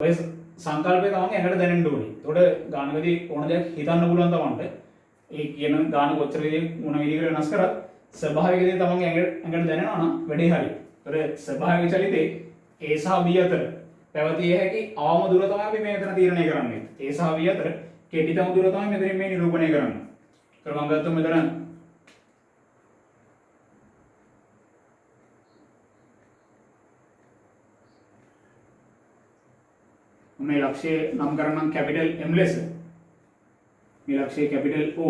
ඔය සංකල්පය තමයි ඇඟට දැනෙන්න ඕනේ. ඒකට ගානකදී ඕන දෙයක් හිතන්න පුළුවන් තමන්ට. ඒ කියන ගාන කොච්චර විදිහේ මොන විදිහකට වෙනස් කරත් ස්වභාවික දේ තමන්ගේ ඇඟට දැනෙනවා නම් වැඩේ හරි. ඒතර ස්වභාවික චලිතේ A සහ B අතර පැවතිය හැකි අවම දුර තමයි අපි මෙතන තීරණය කරන්නේ. A සහ B අතර කෙටිතම දුර තමයි මෙතනින් මේ නිරූපණය කරන්නේ. ඒතර මම ගත්තා මෙතන මේ ලක්ෂය නම් කරනම් කැපිටල් M ලෙස, මේ ලක්ෂය කැපිටල් O,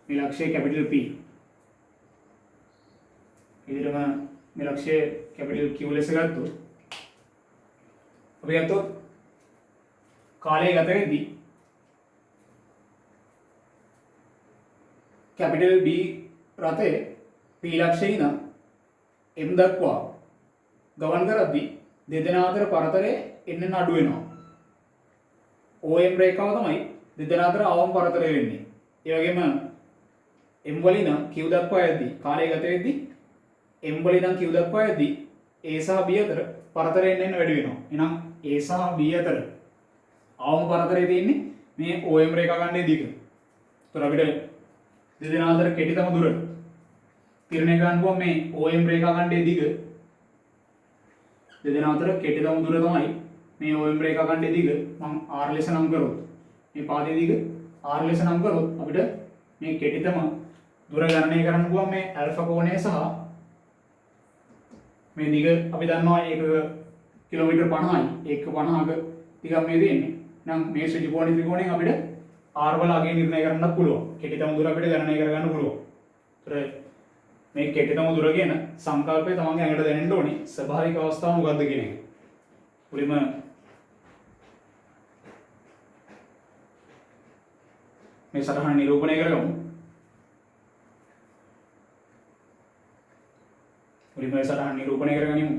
මේ ලක්ෂය කැපිටල් P, ඊළඟ මේ ලක්ෂය කැපිටල් Q ලෙස ගත්තොත් අපි ගත්තොත් කාලය ගත වෙද්දී කැපිටල් B රථය P ලක්ෂයේ ඉඳන් M දක්වා ගමන් කරද්දී දෙදෙනා අතර පරතරය එන්න අඩු වෙනවා. OM රේඛාව තමයි දෙදෙනා අතර අවම පරතරය වෙන්නේ. ඒ වගේම M වලින් නම් Q දක්වා යද්දී කාලය ගත වෙද්දී M වලින් නම් Q දක්වා යද්දී A සහ B අතර පරතරය එන්න වැඩි වෙනවා. එහෙනම් A සහ B අතර අවම පරතරය තියෙන්නේ මේ OM රේඛා ඛණ්ඩයේ දිග. ඒතර අපිට දෙදෙනා අතර කෙටිතම දුර තීරණය කරන්න පුළුවන් මේ OM රේඛා ඛණ්ඩයේ දිග. දෙදෙනා අතර කෙටිතම දුර තමයි මේ OM රේඛා ඛණ්ඩයේ දිග. මම R ලෙස නම් කරොත් මේ පාදයේ දිග R ලෙස නම් කරොත් අපිට මේ කෙටිතම දුර ගණනය කරන්න පුළුවන් මේ ඇල්ෆා කෝණය සහ මේ දිග අපි දන්නවා ඒක කිලෝමීටර් 50යි. 1.50ක ටිකක් මේ දෙන්නේ. නම් මේ ශ්‍රීකෝණ ත්‍රිකෝණයෙන් අපිට R වල අගය නිර්ණය කරන්නත් පුළුවන්. කෙටිතම දුර අපිට ගණනය කරගන්න පුළුවන්. ඒතර මේ කෙටිතම දුර කියන සංකල්පය තමන්ගේ ඇඟට දැනෙන්න ඕනේ. ස්වභාවික අවස්ථාව මොකද්ද කියන එක. මුලින්ම මේ සටහන නිරූපණය කරගමු. මුලින්ම මේ සටහන නිරූපණය කරගනිමු.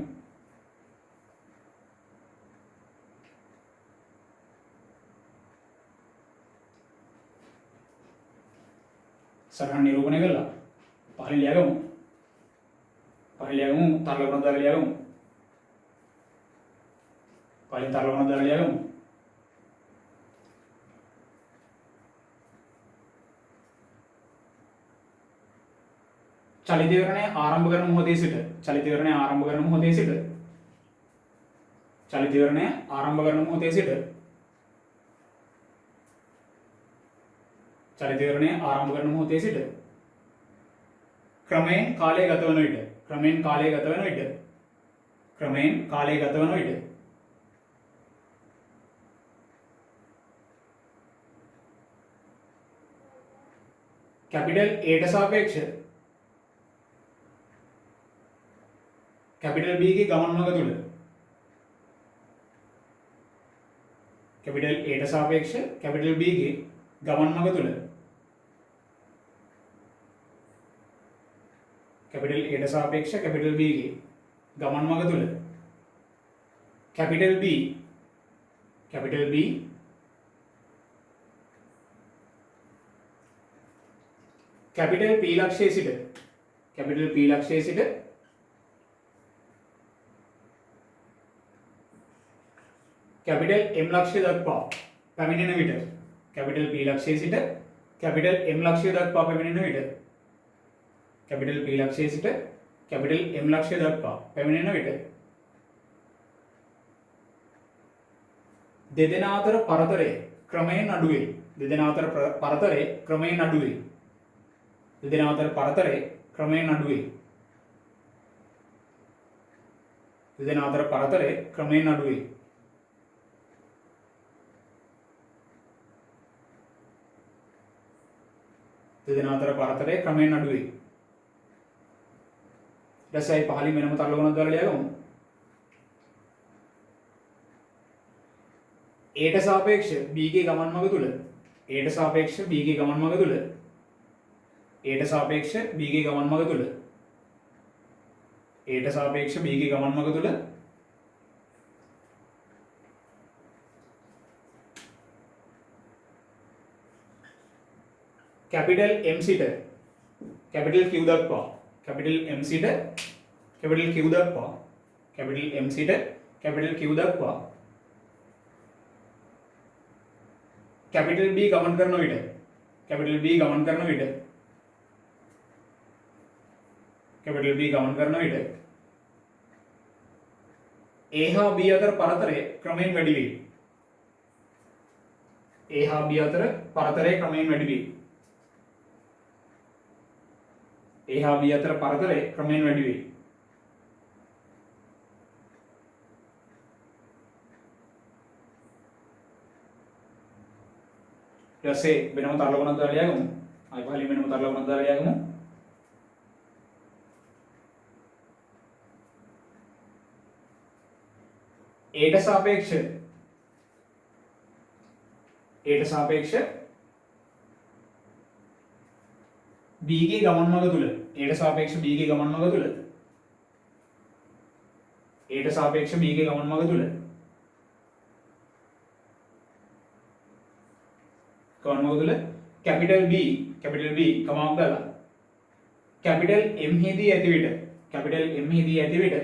සටහන නිරූපණය කළා. පහලින් ලියගමු. පහලින් ලියගමු තරල ගුණ දාලා ලියගමු. පහලින් තරල ගුණ දාලා ලියගමු. චලිත විවරණය ආරම්භ කරන මොහොතේ සිට චලිත විවරණය ආරම්භ කරන මොහොතේ සිට චලිත විවරණය ආරම්භ කරන මොහොතේ සිට චලිත විවරණය ආරම්භ කරන මොහොතේ සිට ක්‍රමයෙන් කාලය ගත වන විට ක්‍රමයෙන් කාලය ගත වන විට ක්‍රමයෙන් කාලය ගත වන විට කැපිටල් A ට සාපේක්ෂ කැපිටල් B ගේ ගමන් මඟ තුල කැපිටල් A ට සාපේක්ෂ කැපිටල් B ගේ ගමන් මඟ තුල කැපිටල් A ට සාපේක්ෂ කැපිටල් B ගේ ගමන් මඟ තුල capital B capital B capital P ලක්ෂයේ සිට කැපිටල් P ලක්ෂයේ සිට කැපිටල් M ලක්ෂය දක්වා පැමිණෙන විට කැපිටල් P ලක්ෂයේ සිට කැපිටල් M ලක්ෂය දක්වා පැමිණෙන විට කැපිටල් P ලක්ෂයේ සිට කැපිටල් M ලක්ෂය දක්වා පැමිණෙන විට දෙදෙනා අතර පරතරය ක්‍රමයෙන් අඩු වේ. දෙදෙනා අතර පරතරය ක්‍රමයෙන් අඩු වේ. දෙදෙනා අතර පරතරය ක්‍රමයෙන් අඩු වේ. දෙදෙනා අතර පරතරය ක්‍රමයෙන් අඩු වේ. දෙදෙනා අතර පරතරය ක්‍රමයෙන් අඩු වේ. ඊටසයි පහලින් වෙනම තරල ගුණක් දාලා ලියගමු. A ට සාපේක්ෂ B ගේ ගමන් මඟ තුල A ට සාපේක්ෂ B ගේ ගමන් මඟ තුල A ට සාපේක්ෂ B ගේ ගමන් මඟ තුල A ට සාපේක්ෂ B ගේ ගමන් මඟ තුල කැපිටල් M සිට කැපිටල් Q දක්වා කැපිටල් M සිට කැපිටල් Q දක්වා කැපිටල් M සිට කැපිටල් Q දක්වා කැපිටල් B ගමන් කරන විට කැපිටල් B ගමන් කරන විට කැපිටල් B ගමන් කරන විට A හා B අතර පරතරය ක්‍රමයෙන් වැඩි වේ. A හා B අතර පරතරය ක්‍රමයෙන් වැඩි වේ. A හා B අතර පරතරය ක්‍රමයෙන් වැඩි වේ. ඊට පස්සේ වෙනම තරලකුණක් දාලා ලියගමු. ආයි පහලින් වෙනම තරලකුණක් දාලා ලියගමු. යට සාපේක්ෂ B ගේ ගමන් මඟ තුල යට සාපේක්ෂ B ගේ ගමන් මඟ තුල යට සාපේක්ෂ B ගේ ගමන් මඟ තුල කැපිටල් B කමාවක් දාලා කැපිටල් M හිදී ඇති විට කැපිටල් M හිදී ඇති විට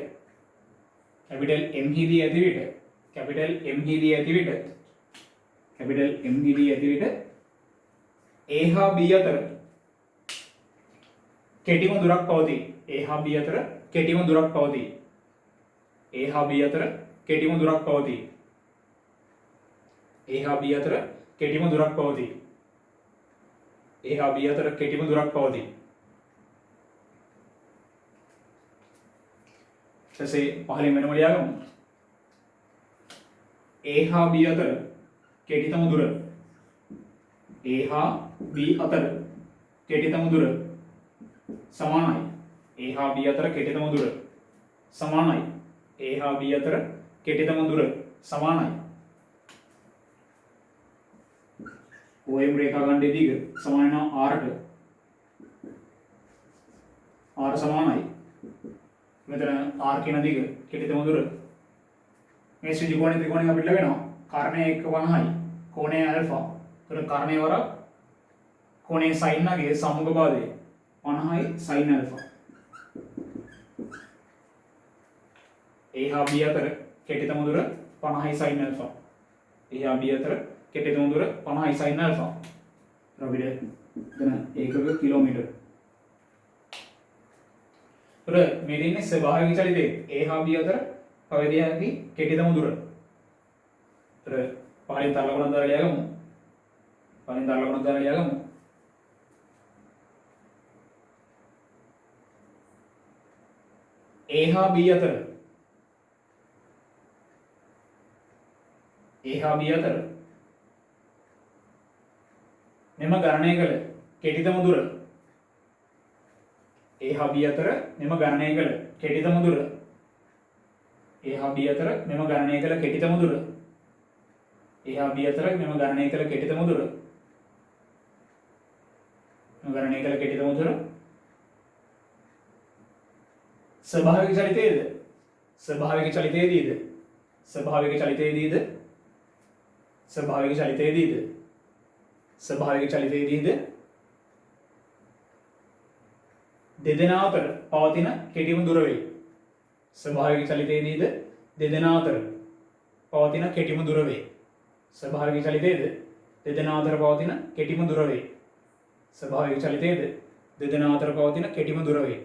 A හා B අතර කෙටිම දුරක් පවතී. A හා B අතර කෙටිම දුරක් පවතී. A හා B අතර කෙටිම දුරක් පවතී. A හා B අතර කෙටිම දුරක් පවතී. A හා B අතර කෙටිම දුරක් පවතී. ඊටසේ පහලින් වෙනම ලියාගමු. A හා B අතර කෙටිතම දුර A හා B අතර කෙටිතම දුර සමානයි. A හා B අතර කෙටිතම දුර සමානයි. A හා B අතර කෙටිතම දුර සමානයි. OM රේඛාඛණ්ඩයේ දිග සමාන වෙනවා R ට. R සමානයි. මෙතන R කියන දිග කෙටිතම දුර. මේ ශ්‍රීජිකෝණ ත්‍රිකෝණයෙන් අපිට ලැබෙනවා කර්ණය 150යි. කෝණය ඇල්ෆා. එතකොට කර්ණය වර කෝණයේ sin ගේ සමග භාජය 50යි sin ඇල්ෆා. A හා B අතර කෙටිතම දුර 50යි sin ඇල්ෆා. A හා B අතර කෙටිතම දුර 50යි sin ඇල්ෆා. අපිට එතන ඒකක කිලෝමීටර. මේ දෙන්නේ ස්වභාවික චලිතයේ A හා B අතර පවතින හැකි කෙටිතම දුර. පහලින් තරලකුණක් දාලා ලියගමු. A හා B අතර මෙම ගණනය කළ කෙටිතම දුර A හා B අතර මෙම ගණනය කළ කෙටිතම දුර A හා B අතර මෙම ගණනය කළ කෙටිතම දුර A හා B අතර මෙම ගණනය කළ කෙටිතම දුර ස්වභාවික චලිතයේදීද දෙදෙනා අතර පවතින කෙටිම දුර වේ. ස්වභාවික චලිතයේදීද දෙදෙනා අතර පවතින කෙටිම දුර වේ. ස්වභාවික චලිතයේද දෙදෙනා අතර පවතින කෙටිම දුර වේ. ස්වභාවික චලිතයේද දෙදෙනා අතර පවතින කෙටිම දුර වේ.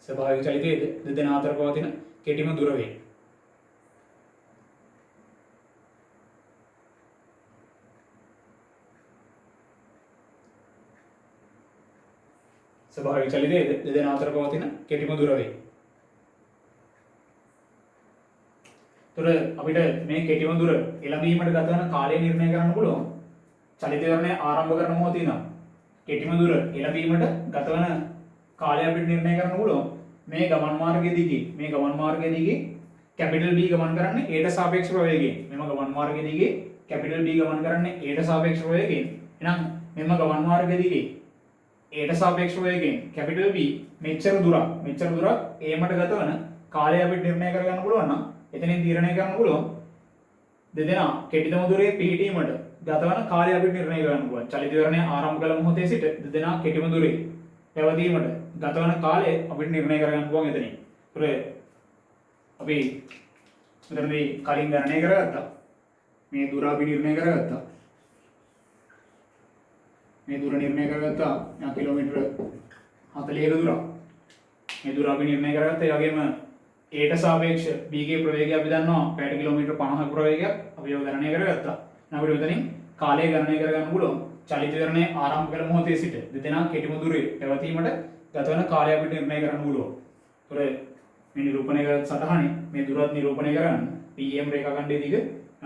ස්වභාවික චලිතයේද දෙදෙනා අතර පවතින කෙටිම දුර වේ. ස්වභාවික චලිතයේද දෙදෙනා අතර පවතින කෙටිම දුර වේ. තොර අපිට මේ කෙටිම දුර එළඹීමට ගත වන කාලය නිර්ණය කරන්න පුළුවන්. චලිතවරණය ආරම්භ කරන මොහොතේ ඉඳන් කෙටිම දුර එළඹීමට ගත වන කාලය අපිට නිර්ණය කරන්න පුළුවන්. මේ ගමන් මාර්ගයේ දිගේ කැපිටල් B ගමන් කරන්නේ A ට සාපේක්ෂ ප්‍රවේගයෙන්. මෙම ගමන් මාර්ගයේ දිගේ කැපිටල් B ගමන් කරන්නේ A ට සාපේක්ෂ ප්‍රවේගයෙන්. එහෙනම් මෙම ගමන් මාර්ගයේ දිගේ A ට සාපේක්ෂ ප්‍රවේගයෙන් කැපිටල් B මෙච්චර දුරක් A මට ගත වන කාලය අපිට නිර්ණය කරගන්න පුළුවන් නම් එතනින් තීරණය කරන්න පුළුවන් දෙදෙනා කෙටිතම දුරේ පිහිටීමට ගත වන කාලය අපිට නිර්ණය කරන්න පුළුවන්. චලිතවරණය ආරම්භ කළ මොහොතේ සිට දෙදෙනා කෙටිම දුරේ පැවතීමට ගත වන කාලය අපිට නිර්ණය කරගන්න පුළුවන් එතනින්. අපි මෙතනදී කලින් ගණනය කරගත්තා. මේ දුර අපි නිර්ණය කරගත්තා. මේ දුර නිර්ණය කරගත්තා කිලෝමීටර 40ක දුරක්. මේ දුර අපි නිර්ණය කරගත්තා. ඒ වගේම A ට සාපේක්ෂ B ගේ ප්‍රවේගය අපි දන්නවා පැයට කිලෝමීටර 50ක ප්‍රවේගයක් අපි ඒක ගණනය කරගත්තා. අපිට මෙතනින් කාලය ගණනය කරගන්න පුළුවන්. චලිත විවරණයේ ආරම්භ කළ මොහොතේ සිට දෙදෙනා කෙටිම දුරේ පැවතීමට ගත වන කාලය අපිට නිර්ණය කරන්න පුළුවන්. ඒතොර මේ නිරූපණය කරගත් සටහනේ මේ දුරත් නිරූපණය කරන්න PM රේඛාඛණ්ඩයේ දිග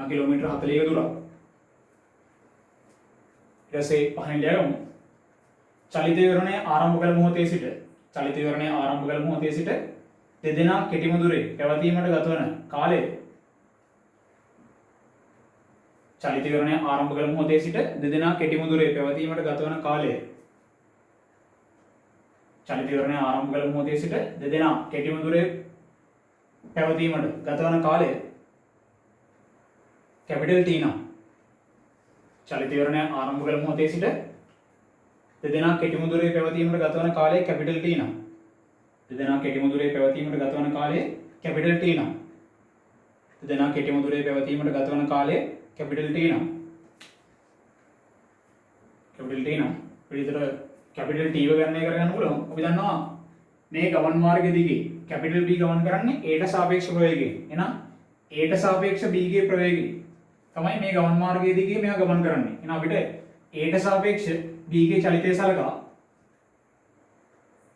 කිලෝමීටර 40ක දුරක්. ඊට පස්සේ පහින් ලියගමු. චලිත විවරණයේ ආරම්භ කළ මොහොතේ සිට දෙදෙනා කෙටිම දුරේ පැවතීමට ගත වන කාලය චලිත විවරණයේ ආරම්භ කළ මොහොතේ සිට දෙදෙනා කෙටිම දුරේ පැවතීමට ගත වන කාලය චලිත විවරණයේ ආරම්භ කළ මොහොතේ සිට දෙදෙනා කෙටිම දුරේ පැවතීමට ගත වන කාලය කැපිටල් T නම් චලිත විවරණයේ ආරම්භ කළ මොහොතේ සිට දෙදෙනා කෙටිම දුරේ පැවතීමට ගත වන කාලය කැපිටල් T නම් දෙදෙනා කෙටිම දුරේ පැවතීමට ගත වන කාලය කැපිටල් T නම් දෙදෙනා කෙටිම දුරේ පැවතීමට ගත වන කාලය කැපිටල් T නම් පිළිතුර කැපිටල් T ගණනය කරගන්න පුළුවන්. අපි දන්නවා මේ ගමන් මාර්ගය දිගේ කැපිටල් B ගමන් කරන්නේ A ට සාපේක්ෂ ප්‍රවේගයෙන්. එහෙනම් A ට සාපේක්ෂ B ගේ ප්‍රවේගය තමයි මේ ගමන් මාර්ගය දිගේ මෙයා ගමන් කරන්නේ. එහෙනම් අපිට A ට සාපේක්ෂ B ගේ චලිතය සලකා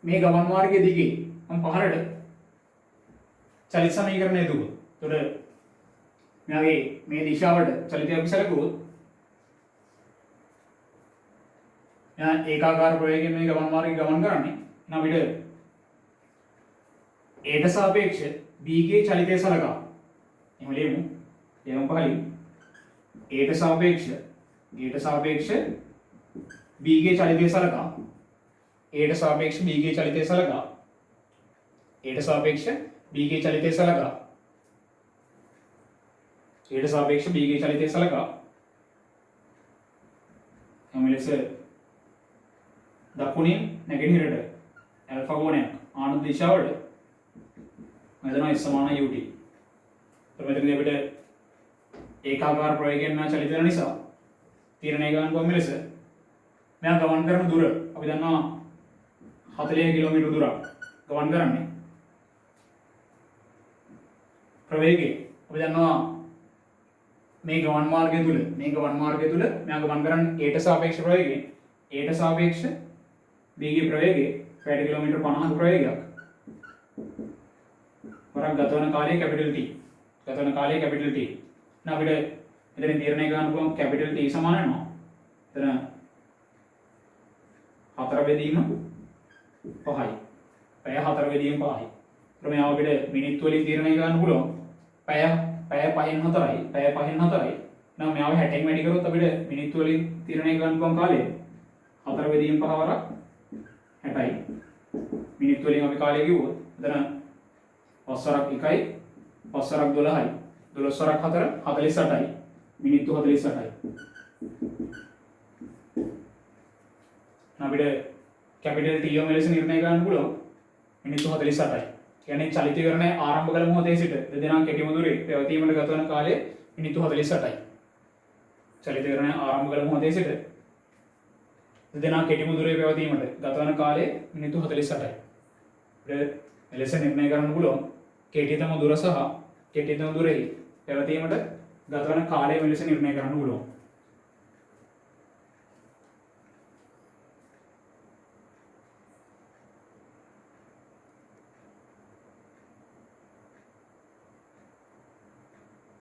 මේ ගමන් මාර්ගය දිගේ මම පහළට චලිත සමීකරණය දුවුවා. එතකොට මෙයාගේ මේ දිශාවට චලිතය අපි සැලකුවොත් එයා ඒකාකාර ප්‍රවේගයෙන් මේ ගමන් මාර්ගය ගමන් කරන්නේ. එහෙනම් අපිට A ට සාපේක්ෂ B ගේ චලිතය සලකා එහෙම ලියමු. ලියමු පහලින් A ට සාපේක්ෂ B ගේ චලිතය සලකා A ට සාපේක්ෂ B ගේ චලිතය සලකා A ට සාපේක්ෂ B ගේ චලිතය සලකා A ට සාපේක්ෂ B ගේ චලිතය සලකා එම ලෙස දකුණින් නැගෙනහිරට ඇල්ෆා කෝණයක් ආනත දිශාවට මෙතන S සමාන UT. මෙතනදී අපිට ඒකාකාර ප්‍රවේගයෙන් මා චලිත වෙන නිසා තීරණය ගන්න කොහොම ලෙස මෙයා ගමන් කරන දුර අපි දන්නවා 40 කිලෝමීටර දුරක් ගමන් කරන්නේ. ප්‍රවේගය අපි දන්නවා මේ ගමන් මාර්ගය තුල මෙයා ගමන් කරන්නේ A ට සාපේක්ෂ ප්‍රවේගයෙන්. A ට සාපේක්ෂ B ගේ ප්‍රවේගය පැයට කිලෝමීටර 50ක ප්‍රවේගයක්. වරක් ගත වන කාලය කැපිටල් T. දැන් අපිට එතන තීරණය ගන්න පුළුවන් කැපිටල් T සමාන වෙනවා. එතන 4 බෙදීම 5යි. පැය 4 බෙදීම 5යි. ක්‍රමයෙන් අපිට මිනිත්තු වලින් තීරණය ගන්න පුළුවන්. පැය 5න් 4යි. නම් මෙයාව 60න් වැඩි කරොත් අපිට මිනිත්තු වලින් තීරණය ගන්න පුළුවන් කාලය 4 බෙදීම 5 වරක් 60යි. මිනිත්තු වලින් අපි කාලය කිව්වොත් එතන 5 වරක් 1යි 5 වරක් 12යි 12 වරක් 4 48යි මිනිත්තු 48යි. අපිට කැපිටල් T ඔම ලෙස නිර්ණය කරන්න පුළුවන් මිනිත්තු 48යි. කියන්නේ චලිත විවරණයේ ආරම්භ කළ මොහොතේ සිට දෙදෙනා කෙටිම දුරේ පැවතීමට ගත වන කාලය මිනිත්තු 48යි. චලිත විවරණයේ ආරම්භ කළ මොහොතේ සිට දෙදෙනා කෙටිම දුරේ පැවතීමට ගත වන කාලය මිනිත්තු 48යි. අපිට එලෙස නිර්ණය කරන්න පුළුවන් කෙටිතම දුර සහ කෙටිතම දුරෙහි පැවතීමට ගත වන කාලය මෙලෙස නිර්ණය කරන්න පුළුවන්.